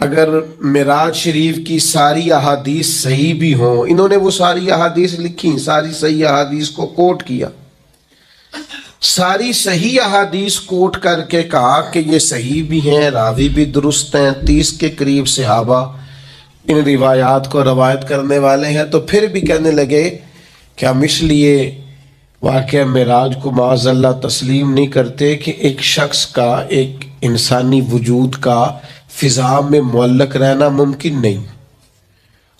اگر معراج شریف کی ساری احادیث صحیح بھی ہوں، انہوں نے وہ ساری احادیث لکھی، ساری صحیح احادیث کو کوٹ کیا، ساری صحیح احادیث کوٹ کر کے کہا کہ یہ صحیح بھی ہیں، راوی بھی درست ہیں، 30 کے قریب صحابہ ان روایات کو روایت کرنے والے ہیں، تو پھر بھی کہنے لگے کہ ہم اس لیے واقعہ معراج کو معاذ اللہ تسلیم نہیں کرتے کہ ایک شخص کا، ایک انسانی وجود کا فضا میں معلق رہنا ممکن نہیں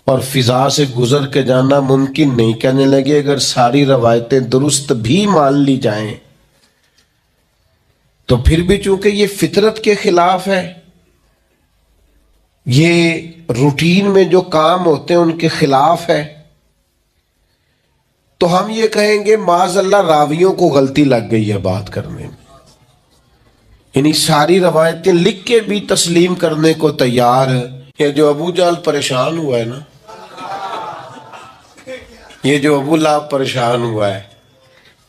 اور فضا سے گزر کے جانا ممکن نہیں۔ کہنے لگے اگر ساری روایتیں درست بھی مان لی جائیں تو پھر بھی چونکہ یہ فطرت کے خلاف ہے، یہ روٹین میں جو کام ہوتے ہیں ان کے خلاف ہے، تو ہم یہ کہیں گے معاذ اللہ راویوں کو غلطی لگ گئی ہے بات کرنے میں، یعنی ساری روایتیں لکھ کے بھی تسلیم کرنے کو تیار ہے۔ یہ جو ابو جہل پریشان ہوا ہے نا، یہ جو ابو لہب پریشان ہوا ہے،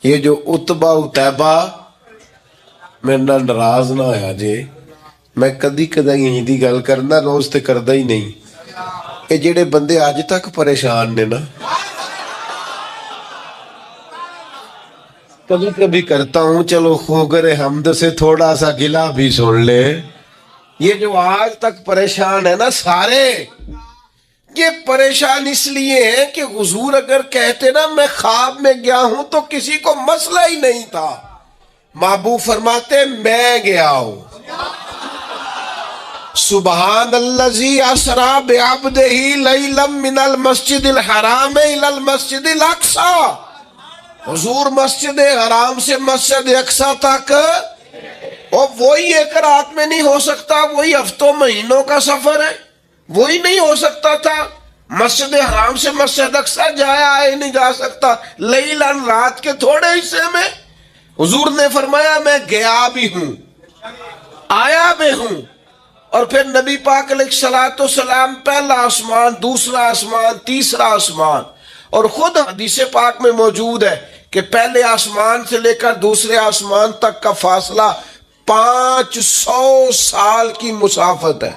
یہ جو اتبا اتیبہ میرے نال ناراض نہ ہویا جے، میں کدی یہی دی گل کرنا، روز تے کردا ہی نہیں، یہ جڑے بندے آج تک پریشان نے نا، کبھی کبھی کرتا ہوں چلو خوگر حمد سے تھوڑا سا گلہ بھی سن لے، یہ جو آج تک پریشان ہے نا سارے، یہ پریشان اس لیے ہیں کہ حضور اگر کہتے نا میں خواب میں گیا ہوں تو کسی کو مسئلہ ہی نہیں تھا، محبوب فرماتے میں گیا ہوں۔ سبحان الذی اسری بعبدہ لیلا من المسجد الحرام الی المسجد الاقصی، حضور مسجد حرام سے مسجد اقصی تک، اور وہی ایک رات میں نہیں ہو سکتا، وہی ہفتوں مہینوں کا سفر ہے، وہی نہیں ہو سکتا تھا، مسجد حرام سے مسجد اقصی جایا آئے نہیں جا سکتا، لیلاً رات کے تھوڑے حصے میں۔ حضور نے فرمایا میں گیا بھی ہوں، آیا بھی ہوں، اور پھر نبی پاک علیہ الصلوۃ والسلام پہلا آسمان، دوسرا آسمان، تیسرا آسمان، اور خود حدیث پاک میں موجود ہے کہ پہلے آسمان سے لے کر دوسرے آسمان تک کا فاصلہ 500 سال کی مسافت ہے،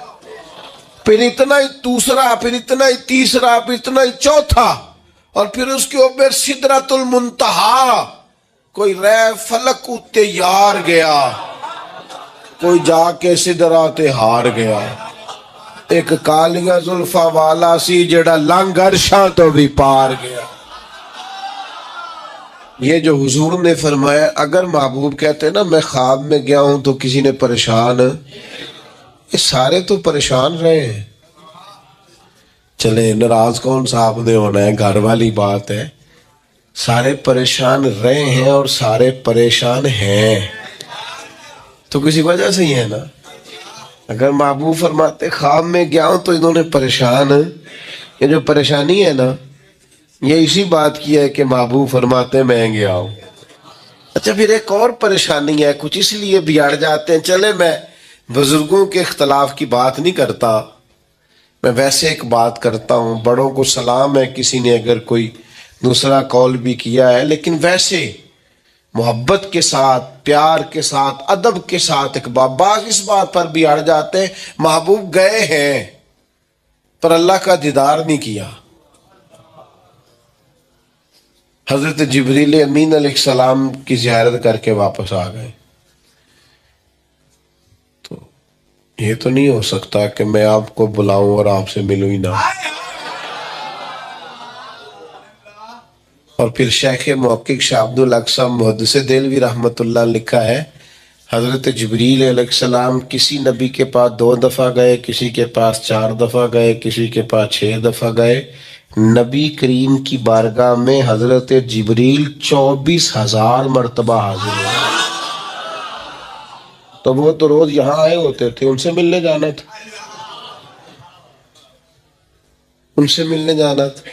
پھر اتنا ہی دوسرا، پھر اتنا ہی تیسرا، پھر اتنا ہی چوتھا، اور پھر اس کے اوپر سدرۃ المنتہا، کوئی رہ فلک اتے یار گیا، کوئی جا کے سدرات ہار گیا، ایک کالیاں زلفاں والا سی جڑا لنگ عرشاں تو بھی پار گیا۔ یہ جو حضور نے فرمایا، اگر محبوب کہتے نا میں خواب میں گیا ہوں تو کسی نے پریشان، یہ سارے تو پریشان رہے ہیں، چلے ناراض کون صاحب نے ہونا ہے، گھر والی بات ہے، سارے پریشان رہے ہیں اور سارے پریشان ہیں تو کسی وجہ سے ہی ہے نا۔ اگر محبوب فرماتے خواب میں گیا ہوں تو انہوں نے پریشان، یہ جو پریشانی ہے نا یہ اسی بات کی ہے کہ محبوب فرماتے میں گیا ہوں۔ اچھا پھر ایک اور پریشانی ہے، کچھ اس لیے بھی اڑ جاتے ہیں، چلے میں بزرگوں کے اختلاف کی بات نہیں کرتا، میں ویسے ایک بات کرتا ہوں، بڑوں کو سلام ہے کسی نے اگر کوئی دوسرا قول بھی کیا ہے، لیکن ویسے محبت کے ساتھ، پیار کے ساتھ، ادب کے ساتھ ایک بعض اس بات پر بھی اڑ جاتے ہیں محبوب گئے ہیں پر اللہ کا دیدار نہیں کیا۔ حضرت جبریل امین علیہ السلام کی زیارت کر کے واپس آ گئے، تو یہ تو نہیں ہو سکتا کہ میں آپ کو بلاؤں اور آپ سے ملوں ہی نہ۔ اور پھر شیخ محقق شاہ عبد الاقصی محدث دہلوی رحمۃ اللہ لکھا ہے حضرت جبریل علیہ السلام کسی نبی کے پاس 2 دفعہ گئے، کسی کے پاس 4 دفعہ گئے، کسی کے پاس 6 دفعہ گئے، نبی کریم کی بارگاہ میں حضرت جبریل 24,000 مرتبہ حاضر ہوئے، تو وہ تو روز یہاں آئے ہوتے تھے، ان سے ملنے جانا تھا، ان سے ملنے جانا تھا،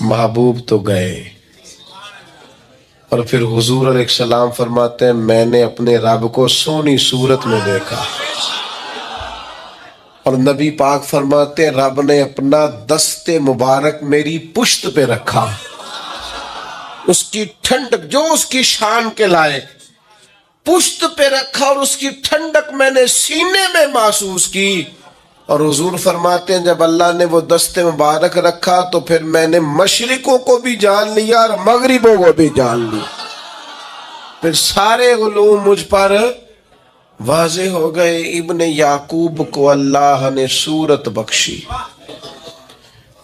محبوب تو گئے۔ اور پھر حضور علیہ السلام فرماتے ہیں میں نے اپنے رب کو سونی صورت میں دیکھا، اور نبی پاک فرماتے ہیں رب نے اپنا دست مبارک میری پشت پہ رکھا، اس کی ٹھنڈک جو اس کی شان کے لائق پشت پہ رکھا، اور اس کی ٹھنڈک میں نے سینے میں محسوس کی، اور حضور فرماتے ہیں جب اللہ نے وہ دست مبارک رکھا تو پھر میں نے مشرقوں کو بھی جان لیا اور مغربوں کو بھی جان لیا، پھر سارے علوم مجھ پر واضح ہو گئے۔ ابن یعقوب کو اللہ نے صورت بخشی،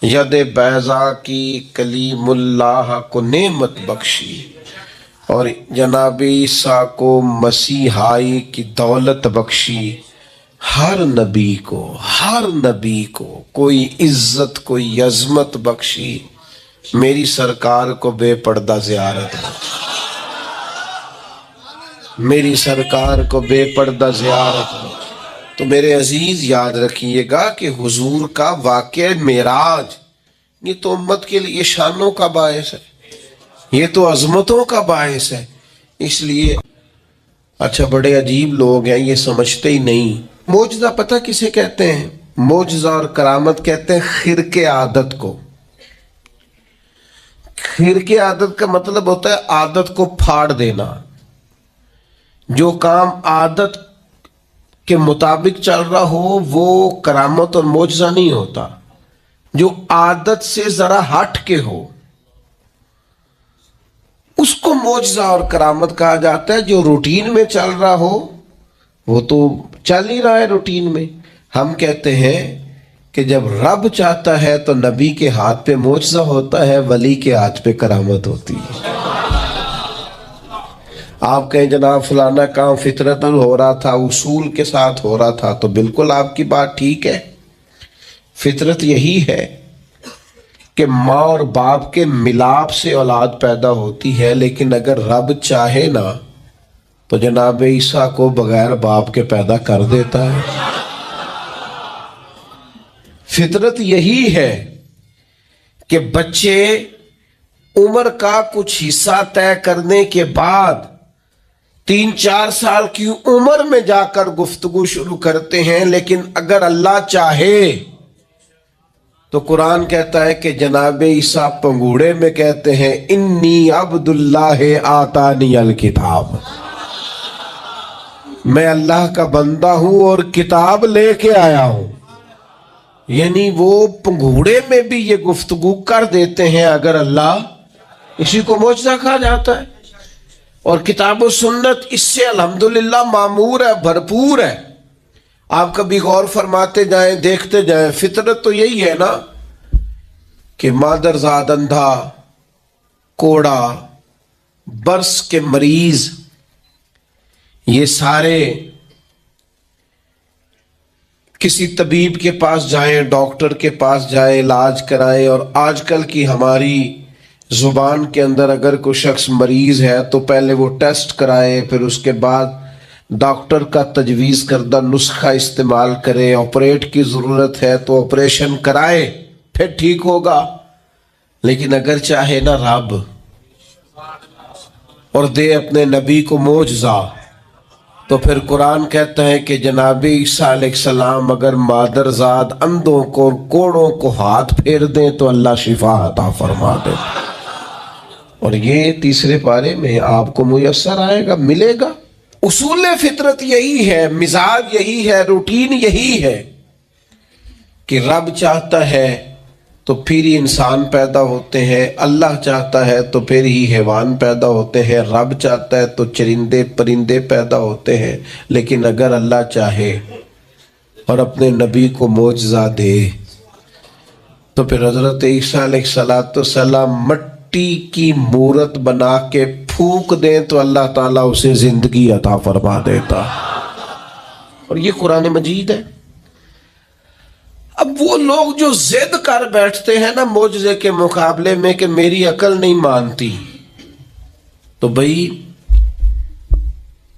ید بیضا کی کلیم اللہ کو نعمت بخشی، اور جناب عیسیٰ کو مسیحائی کی دولت بخشی۔ ہر نبی کو کوئی عزت کوئی عظمت بخشی، میری سرکار کو بے پردہ زیارت بخشی، میری سرکار کو بے پردہ زیارت بخشی۔ تو میرے عزیز یاد رکھیے گا کہ حضور کا واقعہ معراج یہ تو امت کے لیے شانوں کا باعث ہے، یہ تو عظمتوں کا باعث ہے۔ اس لیے اچھا بڑے عجیب لوگ ہیں، یہ سمجھتے ہی نہیں۔ معجزہ پتہ کسے کہتے ہیں؟ معجزہ اور کرامت کہتے ہیں خرق عادت کو۔ خرق عادت کا مطلب ہوتا ہے عادت کو پھاڑ دینا۔ جو کام عادت کے مطابق چل رہا ہو وہ کرامت اور معجزہ نہیں ہوتا، جو عادت سے ذرا ہٹ کے ہو اس کو معجزہ اور کرامت کہا جاتا ہے۔ جو روٹین میں چل رہا ہو وہ تو چل ہی رہا ہے روٹین میں۔ ہم کہتے ہیں کہ جب رب چاہتا ہے تو نبی کے ہاتھ پہ معجزہ ہوتا ہے، ولی کے ہاتھ پہ کرامت ہوتی ہے۔ آپ کہیں جناب فلانا کام فطرتاً ہو رہا تھا، اصول کے ساتھ ہو رہا تھا، تو بالکل آپ کی بات ٹھیک ہے۔ فطرت یہی ہے کہ ماں اور باپ کے ملاپ سے اولاد پیدا ہوتی ہے، لیکن اگر رب چاہے نا تو جناب عیسیٰ کو بغیر باپ کے پیدا کر دیتا ہے۔ فطرت یہی ہے کہ بچے عمر کا کچھ حصہ طے کرنے کے بعد 3-4 سال کی عمر میں جا کر گفتگو شروع کرتے ہیں، لیکن اگر اللہ چاہے تو قرآن کہتا ہے کہ جناب عیسیٰ پنگوڑے میں کہتے ہیں انی عبد اللہ آتانی الکتاب، میں اللہ کا بندہ ہوں اور کتاب لے کے آیا ہوں۔ یعنی وہ پنگوڑے میں بھی یہ گفتگو کر دیتے ہیں اگر اللہ، اسی کو معجزہ کہا جاتا ہے۔ اور کتاب و سنت اس سے الحمدللہ معمور ہے، بھرپور ہے۔ آپ کبھی غور فرماتے جائیں، دیکھتے جائیں، فطرت تو یہی ہے نا کہ مادرزاد اندھا، کوڑا، برس کے مریض، یہ سارے کسی طبیب کے پاس جائیں، ڈاکٹر کے پاس جائیں، علاج کرائیں۔ اور آج کل کی ہماری زبان کے اندر اگر کوئی شخص مریض ہے تو پہلے وہ ٹیسٹ کرائے، پھر اس کے بعد ڈاکٹر کا تجویز کردہ نسخہ استعمال کرے، آپریٹ کی ضرورت ہے تو آپریشن کرائے، پھر ٹھیک ہوگا۔ لیکن اگر چاہے نا رب اور دے اپنے نبی کو معجزہ، تو پھر قرآن کہتا ہے کہ جناب عیسیٰ علیہ السلام اگر مادرزاد اندھوں کو اور کوڑوں کو ہاتھ پھیر دیں تو اللہ شفا عطا فرما دے۔ اور یہ تیسرے پارے میں آپ کو میسر آئے گا، ملے گا۔ اصول فطرت یہی ہے، مزاج یہی ہے، روٹین یہی ہے کہ رب چاہتا ہے تو پھر ہی انسان پیدا ہوتے ہیں، اللہ چاہتا ہے تو پھر ہی حیوان پیدا ہوتے ہیں، رب چاہتا ہے تو چرندے پرندے پیدا ہوتے ہیں۔ لیکن اگر اللہ چاہے اور اپنے نبی کو معجزہ دے تو پھر حضرت عیسیٰ علیہ السلام مٹی کی مورت بنا کے پھونک دیں تو اللہ تعالیٰ اسے زندگی عطا فرما دیتا۔ اور یہ قرآن مجید ہے۔ اب وہ لوگ جو ضد کر بیٹھتے ہیں نا معجزے کے مقابلے میں کہ میری عقل نہیں مانتی، تو بھئی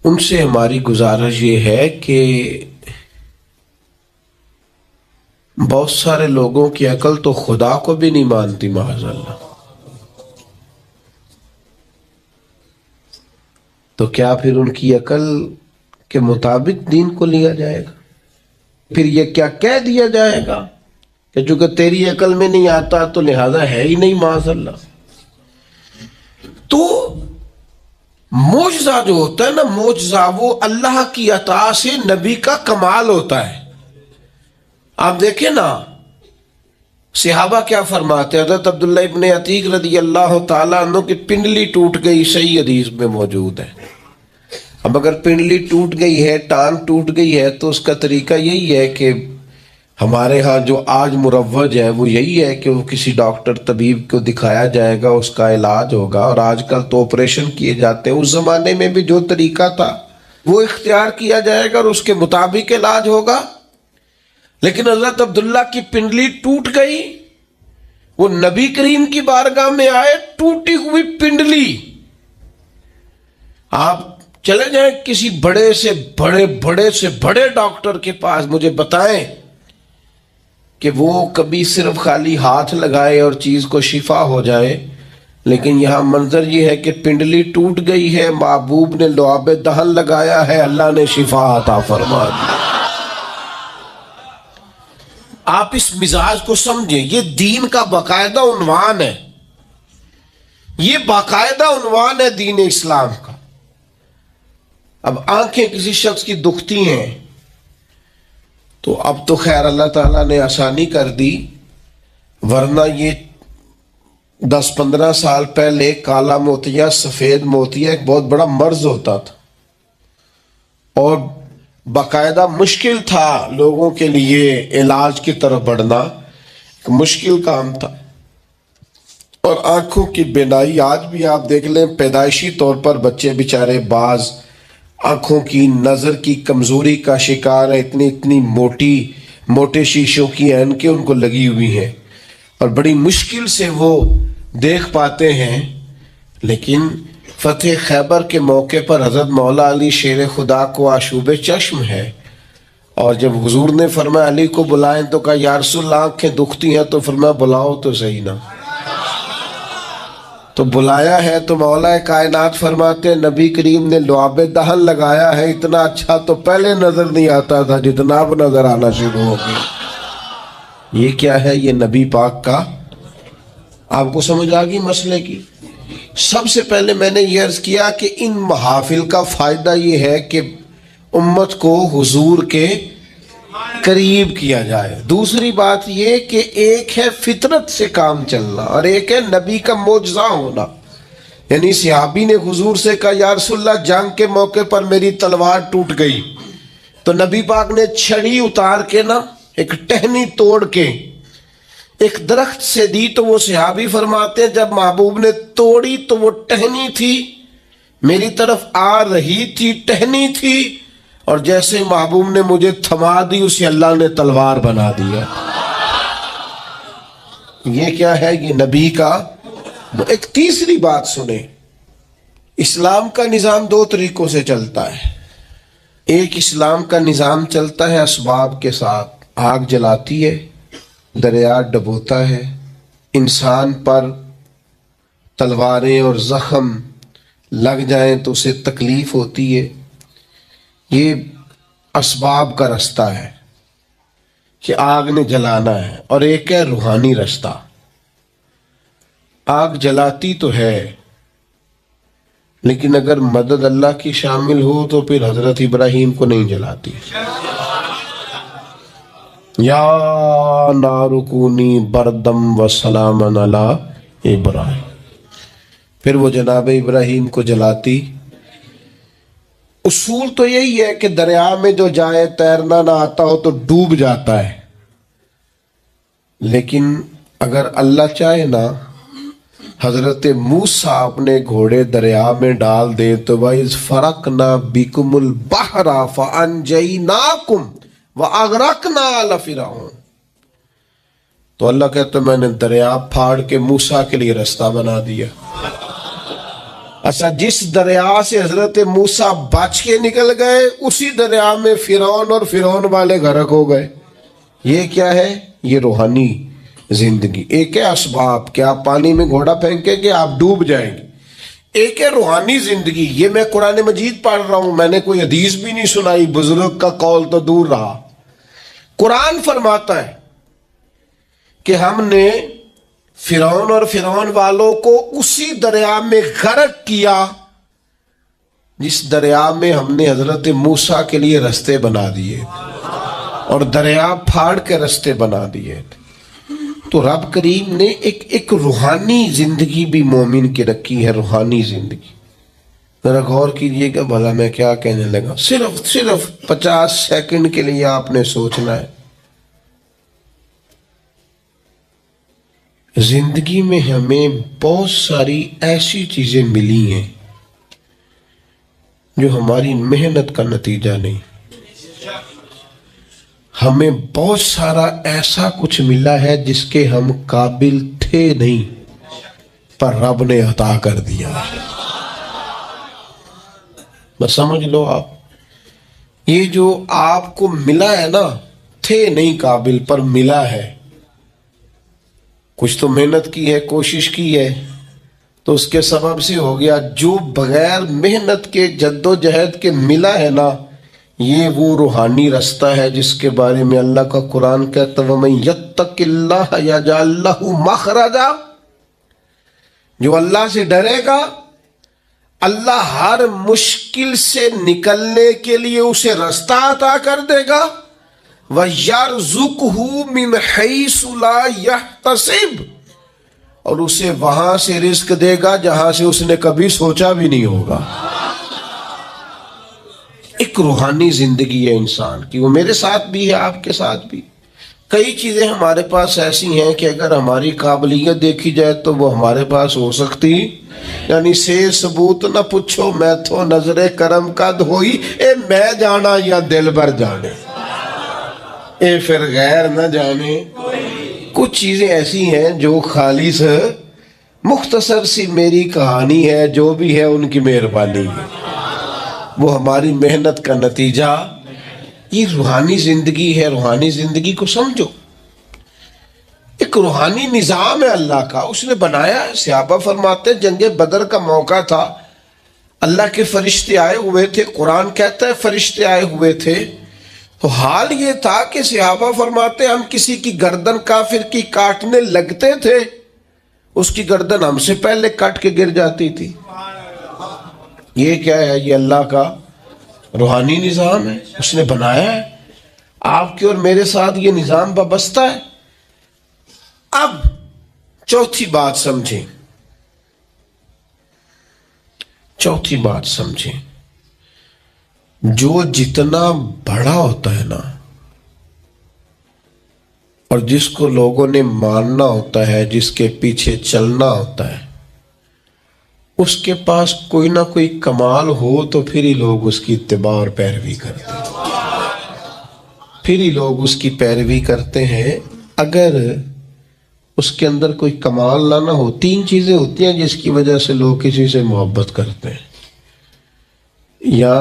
ان سے ہماری گزارش یہ ہے کہ بہت سارے لوگوں کی عقل تو خدا کو بھی نہیں مانتی معاذ اللہ، تو کیا پھر ان کی عقل کے مطابق دین کو لیا جائے گا؟ پھر یہ کیا کہہ دیا جائے گا کہ چونکہ تیری عقل میں نہیں آتا تو لہذا ہے ہی نہیں معاذ اللہ۔ تو معجزہ جو ہوتا ہے نا، معجزہ وہ اللہ کی عطا سے نبی کا کمال ہوتا ہے۔ آپ دیکھیں نا صحابہ کیا فرماتے ہیں. حضرت عبداللہ ابن عتیق رضی اللہ تعالیٰ عنہ کی پنڈلی ٹوٹ گئی، صحیح حدیث میں موجود ہے. اب اگر پنڈلی ٹوٹ گئی ہے، ٹانگ ٹوٹ گئی ہے، تو اس کا طریقہ یہی ہے کہ ہمارے ہاں جو آج مروج ہے وہ یہی ہے کہ وہ کسی ڈاکٹر طبیب کو دکھایا جائے گا، اس کا علاج ہوگا. اور آج کل تو آپریشن کیے جاتے ہیں. اس زمانے میں بھی جو طریقہ تھا وہ اختیار کیا جائے گا اور اس کے مطابق علاج ہوگا. لیکن حضرت عبداللہ کی پنڈلی ٹوٹ گئی، وہ نبی کریم کی بارگاہ میں آئے، ٹوٹی ہوئی پنڈلی. آپ چلے جائیں کسی بڑے سے بڑے ڈاکٹر کے پاس، مجھے بتائیں کہ وہ کبھی صرف خالی ہاتھ لگائے اور چیز کو شفا ہو جائے. لیکن یہاں منظر یہ ہے کہ پنڈلی ٹوٹ گئی ہے، محبوب نے لعاب دہن لگایا ہے، اللہ نے شفا عطا فرما دی. آپ اس مزاج کو سمجھیں، یہ دین کا باقاعدہ عنوان ہے، یہ باقاعدہ عنوان ہے دین اسلام کا. اب آنکھیں کسی شخص کی دکھتی ہیں تو اب تو خیر اللہ تعالیٰ نے آسانی کر دی، ورنہ یہ 10-15 سال پہلے کالا موتیا، سفید موتیا ایک بہت بڑا مرض ہوتا تھا اور باقاعدہ مشکل تھا لوگوں کے لیے علاج کی طرف بڑھنا، ایک مشکل کام تھا. اور آنکھوں کی بینائی آج بھی آپ دیکھ لیں، پیدائشی طور پر بچے بیچارے بعض آنکھوں کی نظر کی کمزوری کا شکار ہے، اتنی موٹے شیشوں کی اینکیں ان کو لگی ہوئی ہیں اور بڑی مشکل سے وہ دیکھ پاتے ہیں. لیکن فتح خیبر کے موقع پر حضرت مولا علی شیر خدا کو آشوب چشم ہے، اور جب حضور نے فرمایا علی کو بلائیں تو کہا یا رسول اللہ آنکھیں دکھتی ہیں، تو فرمایا بلاؤ تو صحیح نا. تو بلایا ہے تو مولا کائنات فرماتے ہیں نبی کریم نے لعاب دہن لگایا ہے، اتنا اچھا تو پہلے نظر نہیں آتا تھا جتنا اب نظر آنا شروع ہو گیا. یہ کیا ہے؟ یہ نبی پاک کا. آپ کو سمجھ آ گئی مسئلے کی؟ سب سے پہلے میں نے یہ عرض کیا کہ ان محافل کا فائدہ یہ ہے کہ امت کو حضور کے قریب کیا جائے. دوسری بات یہ کہ ایک ہے فطرت سے کام چلنا اور ایک ہے نبی کا معجزہ ہونا. یعنی صحابی نے حضور سے کہا یا رسول اللہ جنگ کے موقع پر میری تلوار ٹوٹ گئی، تو نبی پاک نے چھڑی اتار کے نا ایک ٹہنی توڑ کے ایک درخت سے دی. تو وہ صحابی فرماتے ہیں جب محبوب نے توڑی تو وہ ٹہنی تھی، میری طرف آ رہی تھی، ٹہنی تھی، اور جیسے محبوب نے مجھے تھما دی اسے اللہ نے تلوار بنا دیا. یہ کیا ہے؟ یہ نبی کا. ایک تیسری بات سنیں، اسلام کا نظام 2 طریقوں سے چلتا ہے. ایک اسلام کا نظام چلتا ہے اسباب کے ساتھ، آگ جلاتی ہے، دریا ڈبوتا ہے، انسان پر تلواریں اور زخم لگ جائیں تو اسے تکلیف ہوتی ہے. یہ اسباب کا رستہ ہے کہ آگ نے جلانا ہے. اور ایک ہے روحانی رستہ. آگ جلاتی تو ہے لیکن اگر مدد اللہ کی شامل ہو تو پھر حضرت ابراہیم کو نہیں جلاتی. یا نار کونی بردم و سلام علی ابراہیم، پھر وہ جناب ابراہیم کو جلاتی. اصول تو یہی ہے کہ دریا میں جو جائے تیرنا نہ آتا ہو تو ڈوب جاتا ہے، لیکن اگر اللہ چاہے نا حضرت موسیٰ اپنے گھوڑے دریا میں ڈال دے تو وَإِذْ فَرَقْنَا بِكُمُ الْبَحْرَ فَأَنْجَيْنَاكُمْ وَأَغْرَقْنَا آلَ فِرْعَوْنَ، تو اللہ کہتا ہے میں نے دریا پھاڑ کے موسیٰ کے لیے رستہ بنا دیا. اچھا، جس دریا سے حضرت موسیٰ بچ کے نکل گئے اسی دریا میں فرعون اور فرعون والے غرق ہو گئے. یہ کیا ہے؟ یہ روحانی زندگی. ایک ہے اسباب کہ آپ پانی میں گھوڑا پھینکیں گے آپ ڈوب جائیں گے. ایک ہے روحانی زندگی. یہ میں قرآن مجید پڑھ رہا ہوں، میں نے کوئی حدیث بھی نہیں سنائی، بزرگ کا قول تو دور رہا. قرآن فرماتا ہے کہ ہم نے فرعون اور فرعون والوں کو اسی دریا میں غرق کیا جس دریا میں ہم نے حضرت موسیٰ کے لیے رستے بنا دیے. اور دریا پھاڑ کے رستے بنا دیے تھے. تو رب کریم نے ایک روحانی زندگی بھی مومن کی رکھی ہے. روحانی زندگی ذرا غور کیجئے کہ بھلا میں کیا کہنے لگا. صرف 50 سیکنڈ کے لیے آپ نے سوچنا ہے. زندگی میں ہمیں بہت ساری ایسی چیزیں ملی ہیں جو ہماری محنت کا نتیجہ نہیں. ہمیں بہت سارا ایسا کچھ ملا ہے جس کے ہم قابل تھے نہیں، پر رب نے عطا کر دیا. بس سمجھ لو آپ، یہ جو آپ کو ملا ہے نا، تھے نہیں قابل پر ملا ہے. کچھ تو محنت کی ہے، کوشش کی ہے، تو اس کے سبب سے ہو گیا. جو بغیر محنت کے جد و جہد کے ملا ہے نا، یہ وہ روحانی رستہ ہے جس کے بارے میں اللہ کا قرآن کہتا ہے وَمَن يَتَّقِ اللَّهَ يَجْعَل لَّهُ مَخْرَجًا. جو اللہ سے ڈرے گا، اللہ ہر مشکل سے نکلنے کے لیے اسے رستہ عطا کر دے گا. وَيَرْزُقْهُ مِنْ حَيْثُ لَا يَحْتَسِبُ، اور اسے وہاں سے رزق دے گا جہاں سے اس نے کبھی سوچا بھی نہیں ہوگا. ایک روحانی زندگی ہے انسان کی، وہ میرے ساتھ بھی ہے، آپ کے ساتھ بھی. کئی چیزیں ہمارے پاس ایسی ہیں کہ اگر ہماری قابلیت دیکھی جائے تو وہ ہمارے پاس ہو سکتی. یعنی سے ثبوت نہ پوچھو میں تو نظر کرم قد ہوئی، اے میں جانا یا دل بر جانے، اے پھر غیر نہ جانے. کچھ چیزیں ایسی ہیں جو خالص مختصر سی میری کہانی ہے، جو بھی ہے ان کی مہربانی ہے، وہ ہماری محنت کا نتیجہ. یہ روحانی زندگی ہے. روحانی زندگی کو سمجھو، ایک روحانی نظام ہے اللہ کا، اس نے بنایا ہے. صحابہ فرماتے ہیں جنگ بدر کا موقع تھا، اللہ کے فرشتے آئے ہوئے تھے. قرآن کہتا ہے فرشتے آئے ہوئے تھے. تو حال یہ تھا کہ صحابہ فرماتے ہم کسی کی گردن کافر کی کاٹنے لگتے تھے، اس کی گردن ہم سے پہلے کٹ کے گر جاتی تھی. یہ کیا ہے؟ یہ اللہ کا روحانی نظام ہے، اس نے بنایا ہے. آپ کے اور میرے ساتھ یہ نظام وابستہ ہے. اب چوتھی بات سمجھیں، چوتھی بات سمجھیں. جو جتنا بڑا ہوتا ہے نا، اور جس کو لوگوں نے ماننا ہوتا ہے، جس کے پیچھے چلنا ہوتا ہے، اس کے پاس کوئی نہ کوئی کمال ہو تو پھر ہی لوگ اس کی اتباع اور پیروی کرتے ہیں، پھر ہی لوگ اس کی پیروی کرتے ہیں. اگر اس کے اندر کوئی کمال نہ ہو، تین چیزیں ہوتی ہیں جس کی وجہ سے لوگ کسی سے محبت کرتے ہیں. یا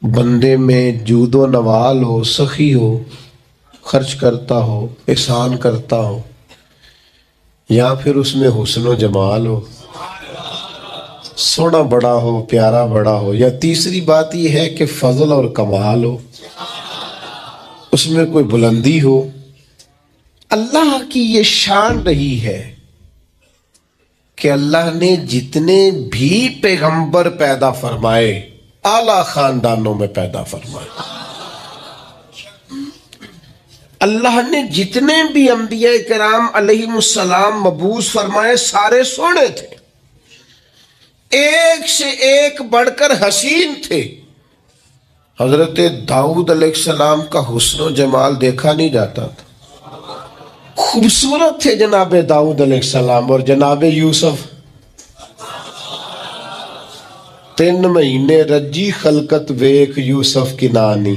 بندے میں جود و نوال ہو، سخی ہو، خرچ کرتا ہو، احسان کرتا ہو، یا پھر اس میں حسن و جمال ہو، سونا بڑا ہو، پیارا بڑا ہو، یا تیسری بات یہ ہے کہ فضل اور کمال ہو، اس میں کوئی بلندی ہو. اللہ کی یہ شان رہی ہے کہ اللہ نے جتنے بھی پیغمبر پیدا فرمائے اعلیٰ خاندانوں میں پیدا فرمائے. اللہ نے جتنے بھی انبیاء کرام علیہم السلام مبعوث فرمائے سارے سونے تھے، ایک سے ایک بڑھ کر حسین تھے. حضرت داؤد علیہ السلام کا حسن و جمال دیکھا نہیں جاتا تھا. خوبصورت تھے جناب داؤد علیہ السلام. اور جناب یوسف 3 مہینے رجی خلقت ویک یوسف کی نانی.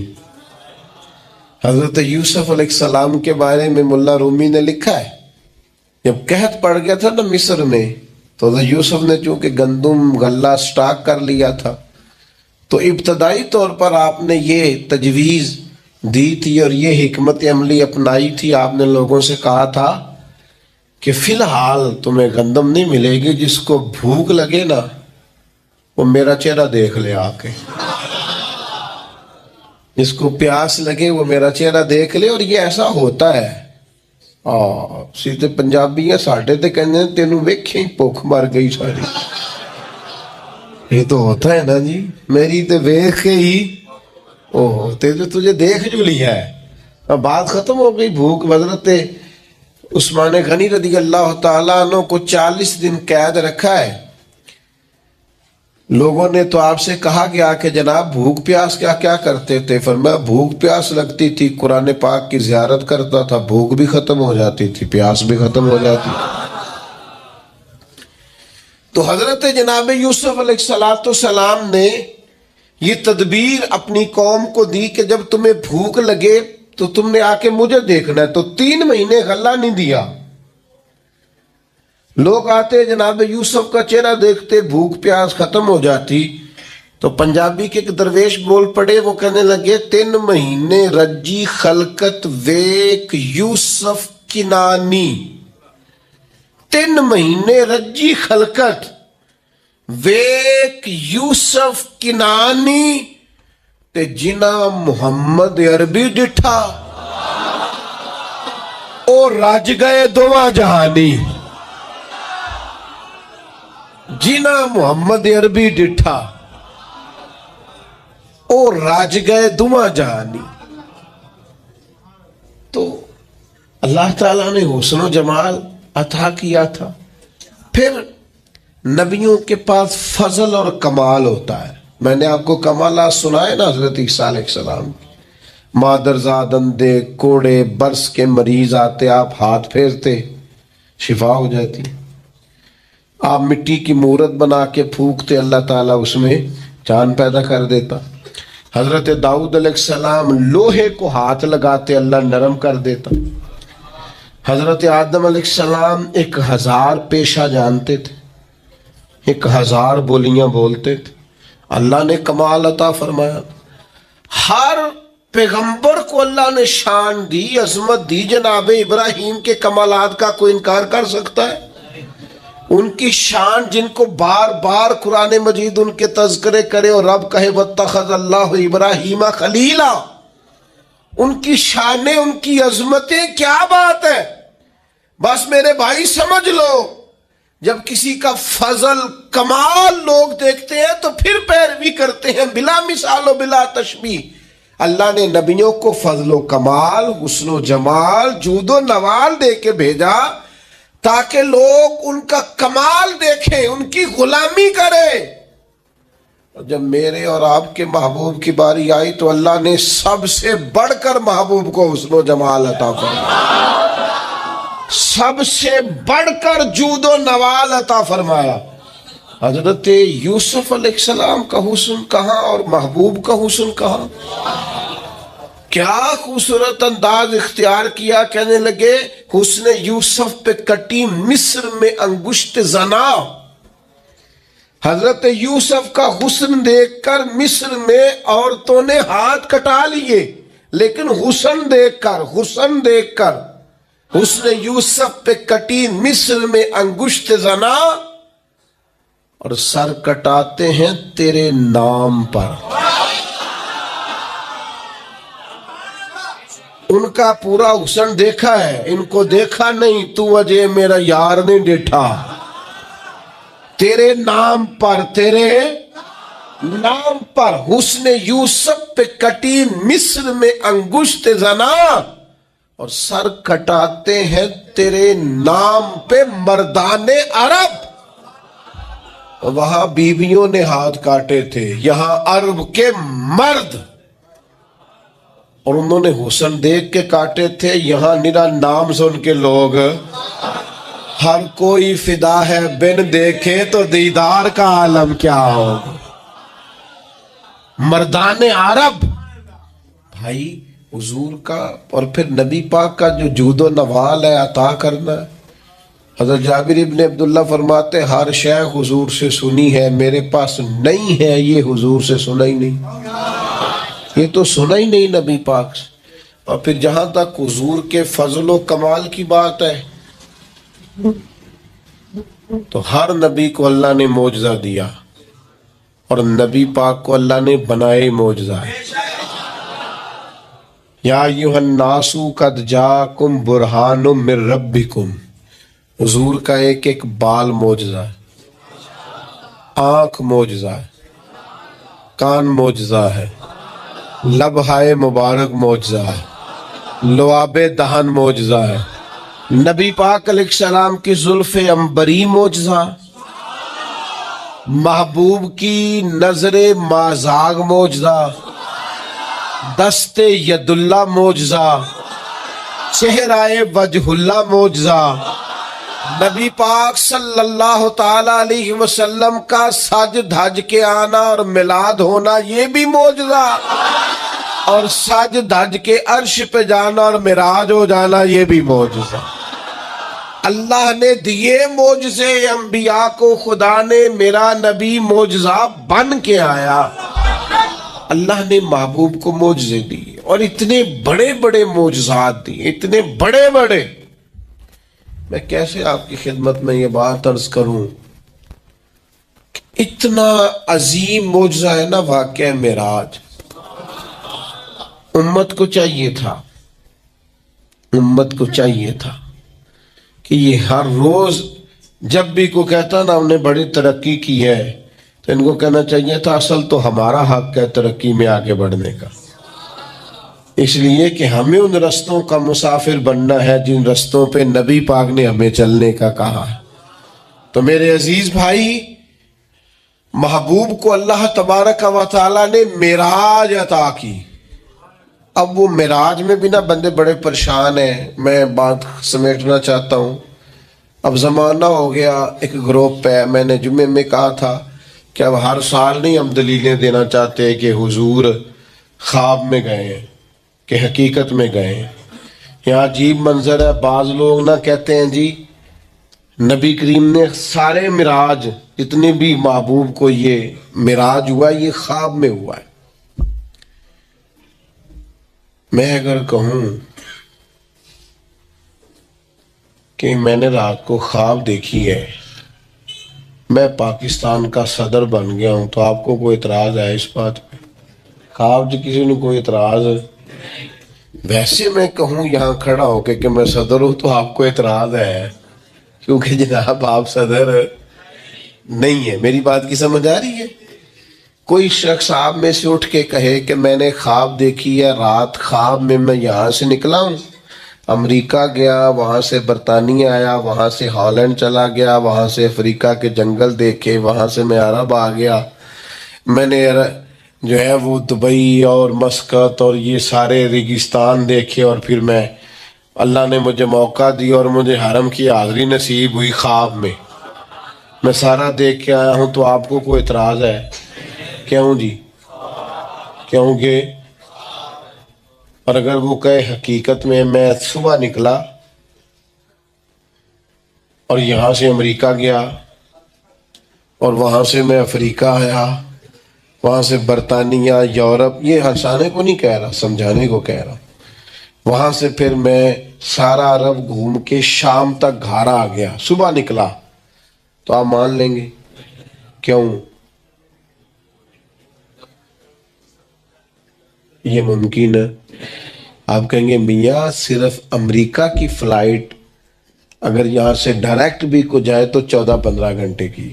حضرت یوسف علیہ السلام کے بارے میں ملا رومی نے لکھا ہے، جب قحط پڑ گیا تھا نا مصر میں، تو حضرت یوسف نے چونکہ گندم غلہ سٹاک کر لیا تھا، تو ابتدائی طور پر آپ نے یہ تجویز دی تھی اور یہ حکمت عملی اپنائی تھی. آپ نے لوگوں سے کہا تھا کہ فی الحال تمہیں گندم نہیں ملے گی، جس کو بھوک لگے نا وہ میرا چہرہ دیکھ لے آ کے، جس کو پیاس لگے وہ میرا چہرہ دیکھ لے. اور یہ ایسا ہوتا ہے. سیدھے پنجابی ہیں ساڈے تے کہندے نے تینوں ویکھیں بھوک مر گئی ساری. یہ تو ہوتا ہے نا جی، میری تے ویکھ کے ہی اوہ تجھے دیکھ جو لیا ہے. اب بات ختم ہو گئی. بھوک. حضرت عثمان غنی رضی اللہ تعالیٰ عنہ کو 40 دن قید رکھا ہے. لوگوں نے تو آپ سے کہا گیا کہ جناب بھوک پیاس کیا کرتے تھے؟ فرمایا بھوک پیاس لگتی تھی، قرآن پاک کی زیارت کرتا تھا، بھوک بھی ختم ہو جاتی تھی، پیاس بھی ختم ہو جاتی تھی. تو حضرت جناب یوسف علیہ السلام نے یہ تدبیر اپنی قوم کو دی کہ جب تمہیں بھوک لگے تو تم نے آ کے مجھے دیکھنا ہے. تو 3 مہینے غلہ نہیں دیا. لوگ آتے جناب یوسف کا چہرہ دیکھتے، بھوک پیاس ختم ہو جاتی. تو پنجابی کے ایک درویش بول پڑے، وہ کہنے لگے 3 مہینے رجی خلقت ویک یوسف کنانی. 3 مہینے رجی خلقت ویک یوسف کنانی تے جنا محمد عربی ڈٹھا او رج گئے دواں جہانی. جنا محمد عربی ڈٹھا او رج گئے دواں جہانی. تو اللہ تعالیٰ نے حسن و جمال عطا کیا تھا. پھر نبیوں کے پاس فضل اور کمال ہوتا ہے. میں نے آپ کو کمالات سنائے نا حضرت عیسیٰ علیہ السلام. مادرزاد اندھے کوڑے برس کے مریض آتے، آپ ہاتھ پھیرتے شفا ہو جاتی. آپ مٹی کی مورت بنا کے پھونکتے، اللہ تعالیٰ اس میں چاند پیدا کر دیتا. حضرت داؤد علیہ السلام لوہے کو ہاتھ لگاتے، اللہ نرم کر دیتا. حضرت آدم علیہ السلام 1000 پیشہ جانتے تھے، 1000 بولیاں بولتے تھے. اللہ نے کمال عطا فرمایا. ہر پیغمبر کو اللہ نے شان دی، عظمت دی. جناب ابراہیم کے کمالات کا کوئی انکار کر سکتا ہے؟ ان کی شان جن کو بار بار قرآن مجید ان کے تذکرے کرے اور رب کہے واتخذ اللہ ابراہیم خلیلا، ان کی شانیں، ان کی عظمتیں کیا بات ہے. بس میرے بھائی سمجھ لو، جب کسی کا فضل کمال لوگ دیکھتے ہیں تو پھر پیروی کرتے ہیں بلا مثال و بلا تشبیہ. اللہ نے نبیوں کو فضل و کمال، حسن و جمال، جود و نوال دے کے بھیجا تاکہ لوگ ان کا کمال دیکھیں، ان کی غلامی کریں. اور جب میرے اور آپ کے محبوب کی باری آئی تو اللہ نے سب سے بڑھ کر محبوب کو حسن و جمال عطا فرمایا، سب سے بڑھ کر جود و نوال عطا فرمایا. حضرت یوسف علیہ السلام کا حسن کہاں اور محبوب کا حسن کہاں. کیا خوبصورت انداز اختیار کیا. کہنے لگے حسن یوسف پہ کٹی مصر میں انگشت زنا. حضرت یوسف کا حسن دیکھ کر مصر میں عورتوں نے ہاتھ کٹا لیے، لیکن حسن دیکھ کر حسن یوسف پہ کٹی مصر میں انگشت زنا، اور سر کٹاتے ہیں تیرے نام پر. ان کا پورا حسن دیکھا ہے، ان کو دیکھا نہیں. تو وجہ میرا یار نہیں ڈیٹھا، تیرے نام پر حسن یوسف پہ کٹی مصر میں انگشت زنا، اور سر کٹاتے ہیں تیرے نام پہ مردان عرب. وہاں بیویوں نے ہاتھ کاٹے تھے، یہاں عرب کے مرد، اور انہوں نے حسن دیکھ کے کاٹے تھے. یہاں نرا نام سن کے لوگ ہر کوئی فدا ہے، بن دیکھے تو دیدار کا عالم کیا ہوگا. مردان عرب بھائی حضور کا، اور پھر نبی پاک کا جو جود و نوال ہے عطا کرنا. حضرت جابر ابن عبداللہ فرماتے ہر شے حضور سے سنی ہے، میرے پاس نہیں ہے یہ حضور سے سنا ہی نہیں، یہ تو سنا ہی نہیں نبی پاک سے. اور پھر جہاں تک حضور کے فضل و کمال کی بات ہے تو ہر نبی کو اللہ نے معجزہ دیا، اور نبی پاک کو اللہ نے بنائے معجزہ ہے. یا ایھا الناس قد جاءکم برہان من ربکم. حضور کا ایک ایک بال معجزہ ہے، آنکھ معجزہ ہے، کان معجزہ ہے، لبہائے مبارک معجزہ ہے، لعاب دہن معجزہ ہے، نبی پاک علیہ السلام کی زلف عنبری معجزہ، محبوب کی نظر مازاغ معجزہ، دست ید اللہ معجزہ، چہرہ وجہ اللہ معجزہ، نبی پاک صلی اللہ تعالی علیہ وسلم کا سج دھج کے آنا اور میلاد ہونا یہ بھی معجزہ، اور سج دھج کے عرش پہ جانا اور معراج ہو جانا یہ بھی معجزہ۔ اللہ نے دیے معجزے انبیاء کو، خدا نے میرا نبی معجزہ بن کے آیا۔ اللہ نے محبوب کو معجزے دیے اور اتنے بڑے بڑے معجزات دیے، اتنے بڑے بڑے۔ میں کیسے آپ کی خدمت میں یہ بات عرض کروں، اتنا عظیم معجزہ ہے نا واقعہ معراج۔ امت کو چاہیے تھا کہ یہ ہر روز جب بھی کوئی کہتا نا ہم نے بڑی ترقی کی ہے تو ان کو کہنا چاہیے تھا اصل تو ہمارا حق ہے ترقی میں آگے بڑھنے کا، اس لیے کہ ہمیں ان رستوں کا مسافر بننا ہے جن رستوں پہ نبی پاک نے ہمیں چلنے کا کہا ہے۔ تو میرے عزیز بھائی، محبوب کو اللہ تبارک و تعالی نے معراج عطا کی۔ اب وہ معراج میں بھی نا بندے بڑے پریشان ہیں، میں بات سمیٹنا چاہتا ہوں۔ اب زمانہ ہو گیا، ایک گروپ پہ میں نے جمعے میں کہا تھا کہ اب ہر سال نہیں ہم دلیلیں دینا چاہتے کہ حضور خواب میں گئے ہیں کہ حقیقت میں گئے ہیں۔ یہاں عجیب منظر ہے، بعض لوگ نہ کہتے ہیں جی نبی کریم نے سارے معراج جتنے بھی محبوب کو یہ معراج ہوا یہ خواب میں ہوا ہے۔ میں اگر کہوں کہ میں نے رات کو خواب دیکھی ہے، میں پاکستان کا صدر بن گیا ہوں، تو آپ کو کوئی اعتراض ہے اس بات پہ؟ خواب جو کسی نے کوئی اعتراض ہے؟ ویسے میں کہوں یہاں کھڑا ہو کے کہ میں صدر ہوں تو آپ کو اعتراض ہے، کیونکہ جناب آپ صدر نہیں ہے۔ میری بات کی سمجھ آ رہی ہے؟ کوئی شخص آپ میں سے اٹھ کے کہے کہ میں نے خواب دیکھی ہے، رات خواب میں یہاں سے نکلا ہوں، امریکہ گیا، وہاں سے برطانیہ آیا، وہاں سے ہالینڈ چلا گیا، وہاں سے افریقہ کے جنگل دیکھے، وہاں سے میں عرب آ گیا، میں نے جو ہے وہ دبئی اور مسقط اور یہ سارے ریگستان دیکھے، اور پھر میں اللہ نے مجھے موقع دی اور مجھے حرم کی حاضری نصیب ہوئی خواب میں سارا دیکھ کے آیا ہوں۔ تو آپ کو کوئی اعتراض ہے؟ کیوں جی؟ کیونکہ اور اگر وہ کہے حقیقت میں صبح نکلا اور یہاں سے امریکہ گیا اور وہاں سے میں افریقہ آیا، وہاں سے برطانیہ، یورپ، یہ ہنسانے کو نہیں کہہ رہا، سمجھانے کو کہہ رہا، وہاں سے پھر میں سارا عرب گھوم کے شام تک گھر آ گیا، صبح نکلا، تو آپ مان لیں گے؟ کیوں؟ یہ ممکن ہے؟ آپ کہیں گے میاں صرف امریکہ کی فلائٹ اگر یہاں سے ڈائریکٹ بھی کو جائے تو 14-15 گھنٹے کی،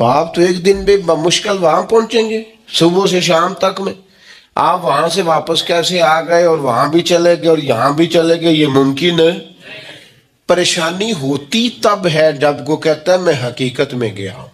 تو آپ تو ایک دن بھی بمشکل وہاں پہنچیں گے، صبح سے شام تک میں۔ آپ وہاں سے واپس کیسے آ گئے اور وہاں بھی چلے گئے اور یہاں بھی چلے گئے؟ یہ ممکن ہے؟ پریشانی ہوتی تب ہے جب کو کہتا ہے میں حقیقت میں گیا ہوں۔